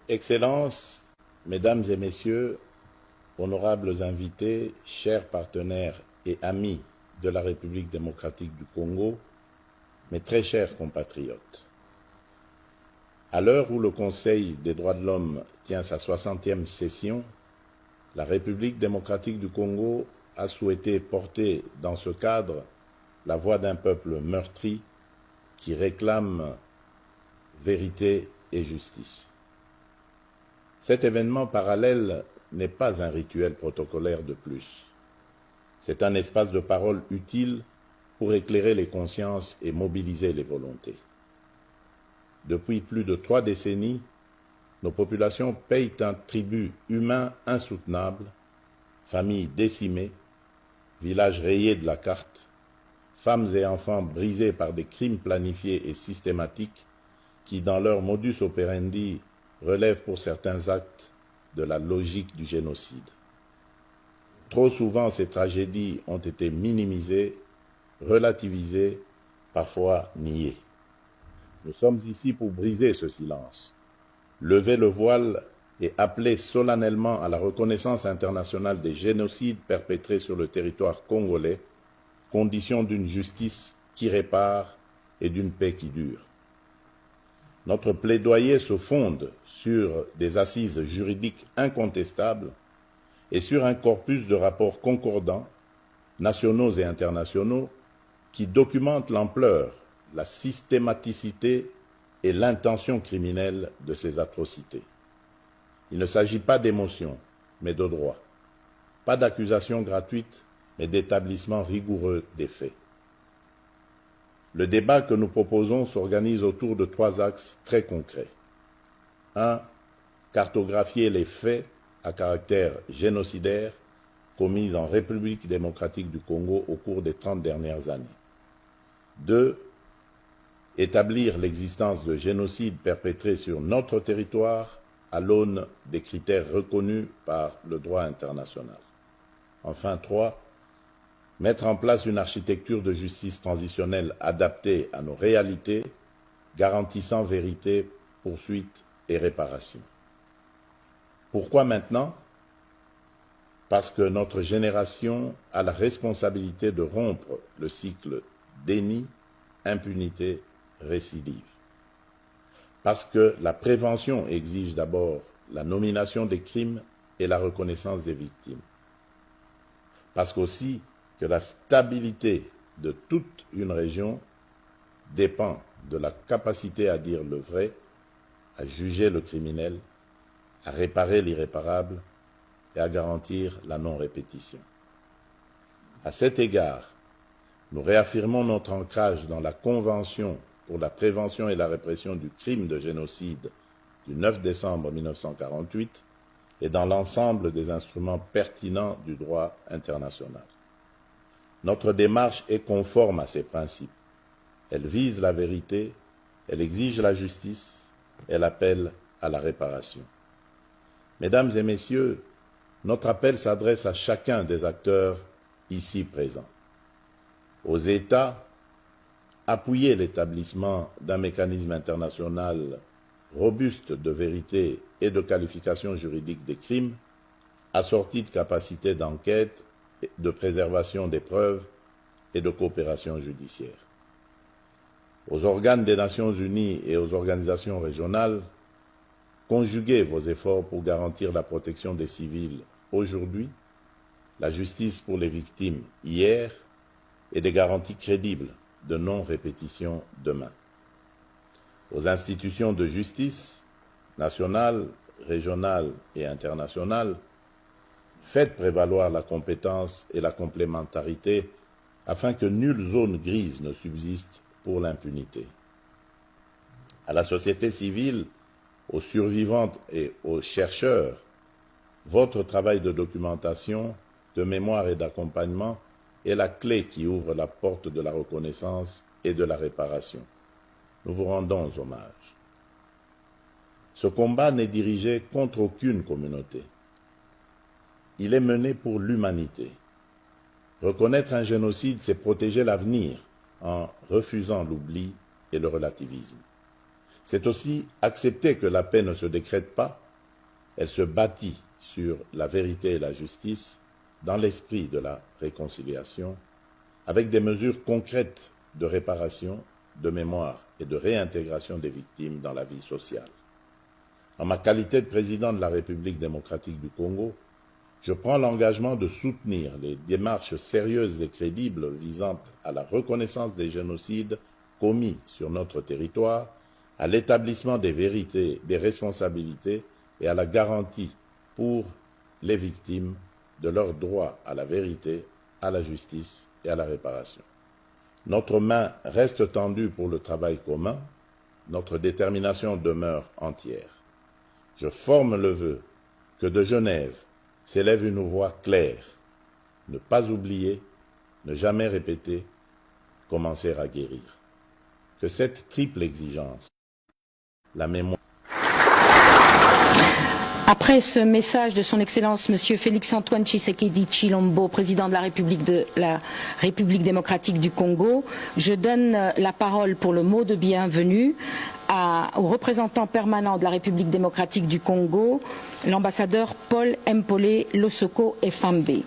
Excellences, Mesdames et Messieurs, honorables invités, chers partenaires et amis de la République démocratique du Congo, mes très chers compatriotes. À l'heure où le Conseil des droits de l'homme tient sa 60e session, la République démocratique du Congo a souhaité porter dans ce cadre la voix d'un peuple meurtri qui réclame vérité et justice. Cet événement parallèle n'est pas un rituel protocolaire de plus. C'est un espace de parole utile pour éclairer les consciences et mobiliser les volontés. Depuis plus de 3 décennies, nos populations payent un tribut humain insoutenable, familles décimées, villages rayés de la carte, femmes et enfants brisés par des crimes planifiés et systématiques qui, dans leur modus operandi, relèvent pour certains actes de la logique du génocide. Trop souvent, ces tragédies ont été minimisées, relativisées, parfois niées. Nous sommes ici pour briser ce silence, lever le voile et appeler solennellement à la reconnaissance internationale des génocides perpétrés sur le territoire congolais, condition d'une justice qui répare et d'une paix qui dure. Notre plaidoyer se fonde sur des assises juridiques incontestables et sur un corpus de rapports concordants, nationaux et internationaux, qui documentent l'ampleur, la systématicité et l'intention criminelle de ces atrocités. Il ne s'agit pas d'émotion, mais de droit. Pas d'accusation gratuite, mais d'établissement rigoureux des faits. Le débat que nous proposons s'organise autour de 3 axes très concrets. 1. Cartographier les faits à caractère génocidaire commis en République démocratique du Congo au cours des 30 dernières années. 2. Établir l'existence de génocides perpétrés sur notre territoire à l'aune des critères reconnus par le droit international. Enfin, 3. Mettre en place une architecture de justice transitionnelle adaptée à nos réalités, garantissant vérité, poursuite et réparation. Pourquoi maintenant? Parce que notre génération a la responsabilité de rompre le cycle déni, impunité, récidive. Parce que la prévention exige d'abord la nomination des crimes et la reconnaissance des victimes. Parce qu'aussi que la stabilité de toute une région dépend de la capacité à dire le vrai, à juger le criminel, à réparer l'irréparable et à garantir la non-répétition. À cet égard, nous réaffirmons notre ancrage dans la Convention pour la prévention et la répression du crime de génocide du 9 décembre 1948 et dans l'ensemble des instruments pertinents du droit international. Notre démarche est conforme à ces principes. Elle vise la vérité, elle exige la justice, elle appelle à la réparation. Mesdames et messieurs, notre appel s'adresse à chacun des acteurs ici présents. Aux États, appuyer l'établissement d'un mécanisme international robuste de vérité et de qualification juridique des crimes, assorti de capacités d'enquête, de préservation des preuves et de coopération judiciaire. Aux organes des Nations Unies et aux organisations régionales, conjuguez vos efforts pour garantir la protection des civils aujourd'hui, la justice pour les victimes hier et des garanties crédibles de non-répétition demain. Aux institutions de justice, nationales, régionales et internationales, faites prévaloir la compétence et la complémentarité afin que nulle zone grise ne subsiste pour l'impunité. À la société civile, aux survivantes et aux chercheurs, votre travail de documentation, de mémoire et d'accompagnement est la clé qui ouvre la porte de la reconnaissance et de la réparation. Nous vous rendons hommage. Ce combat n'est dirigé contre aucune communauté. Il est mené pour l'humanité. Reconnaître un génocide, c'est protéger l'avenir en refusant l'oubli et le relativisme. C'est aussi accepter que la paix ne se décrète pas, elle se bâtit sur la vérité et la justice dans l'esprit de la réconciliation, avec des mesures concrètes de réparation, de mémoire et de réintégration des victimes dans la vie sociale. En ma qualité de président de la République démocratique du Congo, je prends l'engagement de soutenir les démarches sérieuses et crédibles visant à la reconnaissance des génocides commis sur notre territoire, à l'établissement des vérités, des responsabilités et à la garantie pour les victimes de leur droit à la vérité, à la justice et à la réparation. Notre main reste tendue pour le travail commun, notre détermination demeure entière. Je forme le vœu que de Genève s'élève une voix claire, ne pas oublier, ne jamais répéter, commencer à guérir. Que cette triple exigence, la mémoire. Après ce message de son Excellence Monsieur Félix-Antoine Tshisekedi Tshilombo, président de la République démocratique du Congo, je donne la parole pour le mot de bienvenue au représentant permanent de la République démocratique du Congo, l'ambassadeur Paul Mpolé Losoko Efambe.